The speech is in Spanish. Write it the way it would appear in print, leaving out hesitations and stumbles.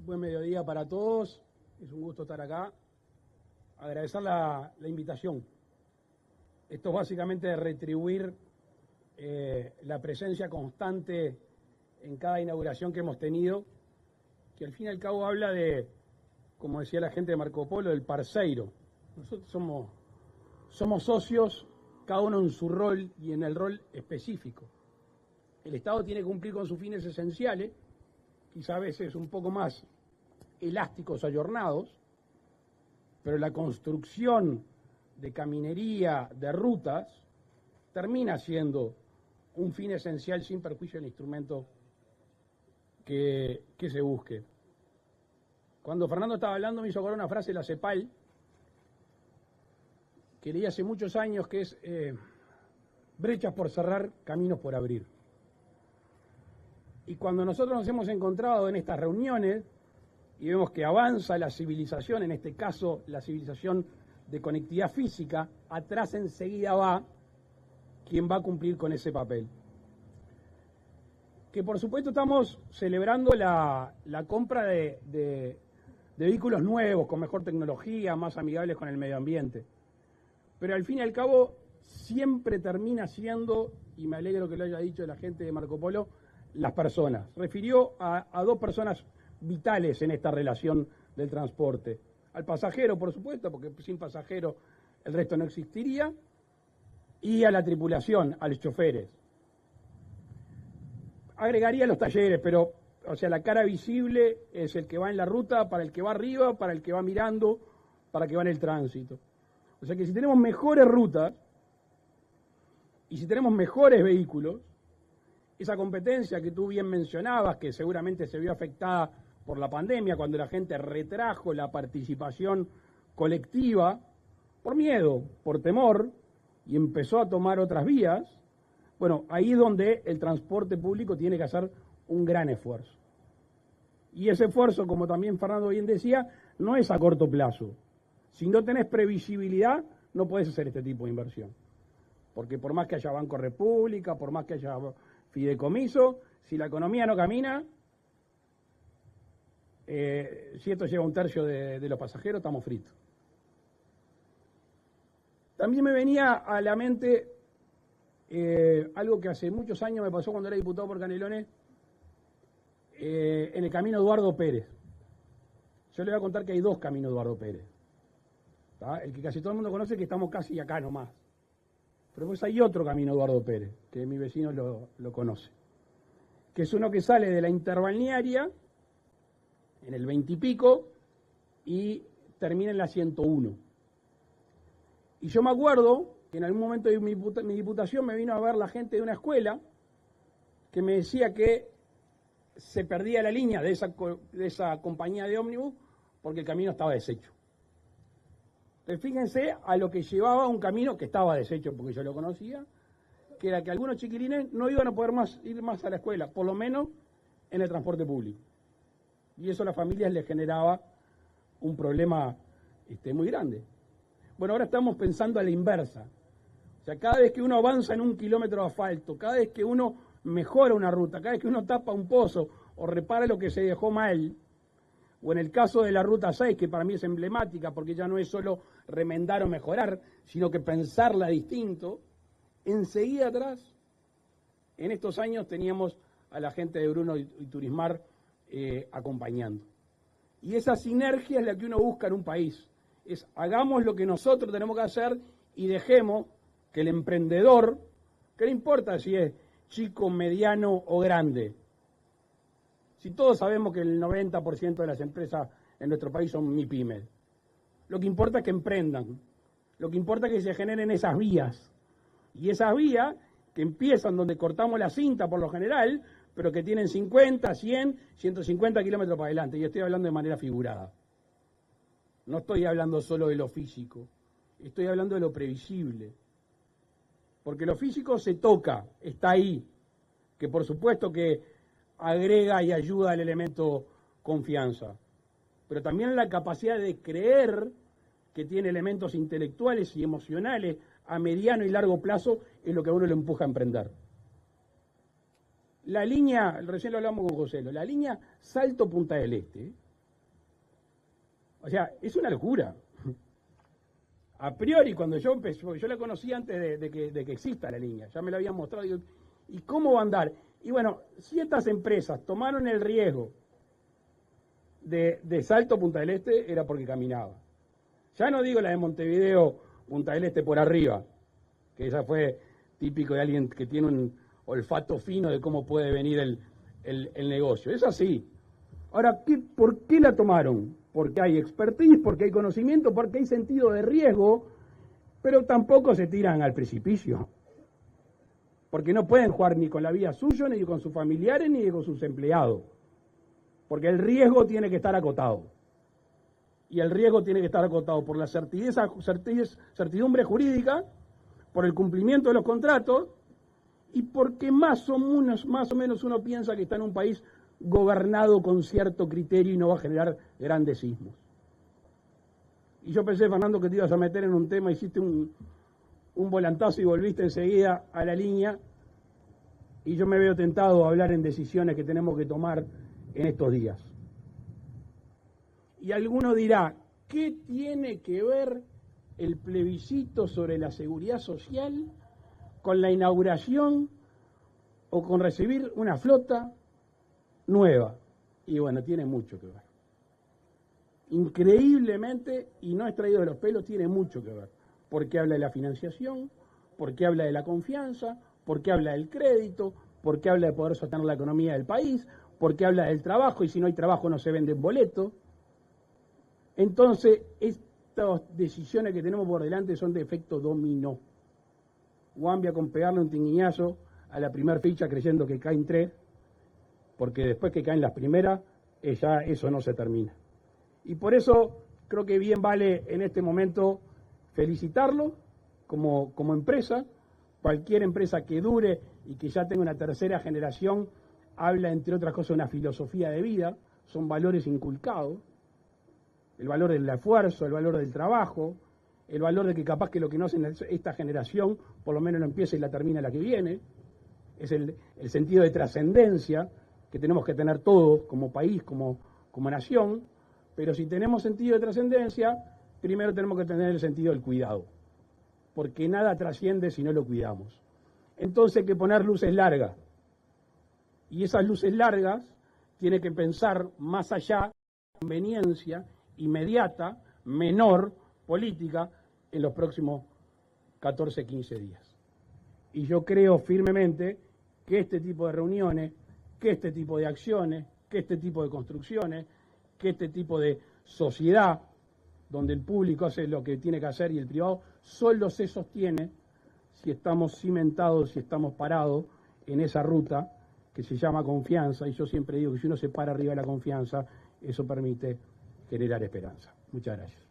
Buen mediodía para todos. Es un gusto estar acá. Agradecer la invitación. Esto es básicamente retribuir la presencia constante en cada inauguración que hemos tenido, que al fin y al cabo habla de, como decía la gente de Marco Polo, del parceiro. Nosotros somos socios, cada uno en su rol y en el rol específico. El Estado tiene que cumplir con sus fines esenciales, quizá a veces un poco más elásticos, ayornados, pero la construcción de caminería, de rutas, termina siendo un fin esencial sin perjuicio del instrumento que se busque. Cuando Fernando estaba hablando me hizo acordar una frase de la CEPAL, que leí hace muchos años, que es brechas por cerrar, caminos por abrir. Y cuando nosotros nos hemos encontrado en estas reuniones y vemos que avanza la civilización, en este caso la civilización de conectividad física, atrás enseguida va quien va a cumplir con ese papel. Que por supuesto estamos celebrando la compra de vehículos nuevos, con mejor tecnología, más amigables con el medio ambiente. Pero al fin y al cabo siempre termina siendo, y me alegro que lo haya dicho la gente de Marco Polo, las personas. Refirió a dos personas vitales en esta relación del transporte. Al pasajero, por supuesto, porque sin pasajero el resto no existiría, y a la tripulación, a los choferes. Agregaría los talleres, pero, o sea, la cara visible es el que va en la ruta, para el que va arriba, para el que va mirando, para el que va en el tránsito. O sea que si tenemos mejores rutas y si tenemos mejores vehículos, esa competencia que tú bien mencionabas, que seguramente se vio afectada por la pandemia, cuando la gente retrajo la participación colectiva por miedo, por temor, y empezó a tomar otras vías, bueno, ahí es donde el transporte público tiene que hacer un gran esfuerzo. Y ese esfuerzo, como también Fernando bien decía, no es a corto plazo. Si no tenés previsibilidad, no podés hacer este tipo de inversión. Porque por más que haya Banco República, por más que haya fideicomiso, si la economía no camina, si esto llega a un tercio de los pasajeros, estamos fritos. También me venía a la mente algo que hace muchos años me pasó cuando era diputado por Canelones, en el camino Eduardo Pérez. Yo le voy a contar que hay dos caminos Eduardo Pérez. ¿Tá? El que casi todo el mundo conoce, que estamos casi acá nomás. Pero pues hay otro camino Eduardo Pérez, que mi vecino lo conoce. Que es uno que sale de la interbalnearia, en el 20 y pico, y termina en la 101. Y yo me acuerdo que en algún momento de mi diputación me vino a ver la gente de una escuela que me decía que se perdía la línea de esa compañía de ómnibus porque el camino estaba deshecho. Entonces fíjense a lo que llevaba un camino que estaba deshecho, porque yo lo conocía, que era que algunos chiquilines no iban a poder ir más a la escuela, por lo menos en el transporte público. Y eso a las familias les generaba un problema muy grande. Bueno, ahora estamos pensando a la inversa. O sea, cada vez que uno avanza en un kilómetro de asfalto, cada vez que uno mejora una ruta, cada vez que uno tapa un pozo o repara lo que se dejó mal, o en el caso de la Ruta 6, que para mí es emblemática, porque ya no es solo remendar o mejorar, sino que pensarla distinto, enseguida atrás, en estos años teníamos a la gente de Bruno y Turismar acompañando. Y esa sinergia es la que uno busca en un país. Es hagamos lo que nosotros tenemos que hacer y dejemos que el emprendedor, que no importa si es chico, mediano o grande, si todos sabemos que el 90% de las empresas en nuestro país son MIPYMES, lo que importa es que emprendan, lo que importa es que se generen esas vías, y esas vías que empiezan donde cortamos la cinta por lo general, pero que tienen 50, 100, 150 kilómetros para adelante, y estoy hablando de manera figurada. No estoy hablando solo de lo físico, estoy hablando de lo previsible. Porque lo físico se toca, está ahí, que por supuesto que agrega y ayuda al elemento confianza, pero también la capacidad de creer que tiene elementos intelectuales y emocionales a mediano y largo plazo es lo que a uno le empuja a emprender. La línea, recién lo hablamos con José, la línea Salto-Punta del Este, O sea, es una locura. A priori, cuando yo empecé, yo la conocí antes de que exista la línea, ya me la habían mostrado, digo, ¿y cómo va a andar? Y bueno, si estas empresas tomaron el riesgo de Salto Punta del Este, era porque caminaba. Ya no digo la de Montevideo, Punta del Este por arriba, que esa fue típico de alguien que tiene un olfato fino de cómo puede venir el negocio. Es así. Ahora, ¿por qué la tomaron? Porque hay expertise, porque hay conocimiento, porque hay sentido de riesgo, pero tampoco se tiran al precipicio. Porque no pueden jugar ni con la vida suya, ni con sus familiares, ni con sus empleados. Porque el riesgo tiene que estar acotado. Y el riesgo tiene que estar acotado por la certidumbre jurídica, por el cumplimiento de los contratos, y porque más o menos uno piensa que está en un país gobernado con cierto criterio y no va a generar grandes sismos. Y yo pensé, Fernando, que te ibas a meter en un tema, hiciste un volantazo y volviste enseguida a la línea, y yo me veo tentado a hablar en decisiones que tenemos que tomar en estos días. Y alguno dirá, ¿qué tiene que ver el plebiscito sobre la seguridad social con la inauguración o con recibir una flota nueva? Y bueno, tiene mucho que ver. Increíblemente, y no es traído de los pelos, tiene mucho que ver. Porque habla de la financiación, porque habla de la confianza, porque habla del crédito, porque habla de poder sostener la economía del país, porque habla del trabajo, y si no hay trabajo no se venden boletos. Entonces, estas decisiones que tenemos por delante son de efecto dominó. Guambia con pegarle un tinguiñazo a la primera ficha creyendo que caen 3, porque después que caen las primeras, ya eso no se termina. Y por eso creo que bien vale en este momento felicitarlo como empresa. Cualquier empresa que dure y que ya tenga una tercera generación habla, entre otras cosas, de una filosofía de vida, son valores inculcados. El valor del esfuerzo, el valor del trabajo, el valor de que capaz que lo que no hace esta generación, por lo menos lo empieza y la termina la que viene. Es el sentido de trascendencia que tenemos que tener todos como país, como nación. Pero si tenemos sentido de trascendencia, primero tenemos que tener el sentido del cuidado. Porque nada trasciende si no lo cuidamos. Entonces hay que poner luces largas. Y esas luces largas tienen que pensar más allá de la conveniencia inmediata, menor, política, en los próximos 14, 15 días. Y yo creo firmemente que este tipo de reuniones, que este tipo de acciones, que este tipo de construcciones, que este tipo de sociedad, donde el público hace lo que tiene que hacer y el privado, solo se sostiene si estamos cimentados, si estamos parados en esa ruta que se llama confianza. Y yo siempre digo que si uno se para arriba de la confianza, eso permite generar esperanza. Muchas gracias.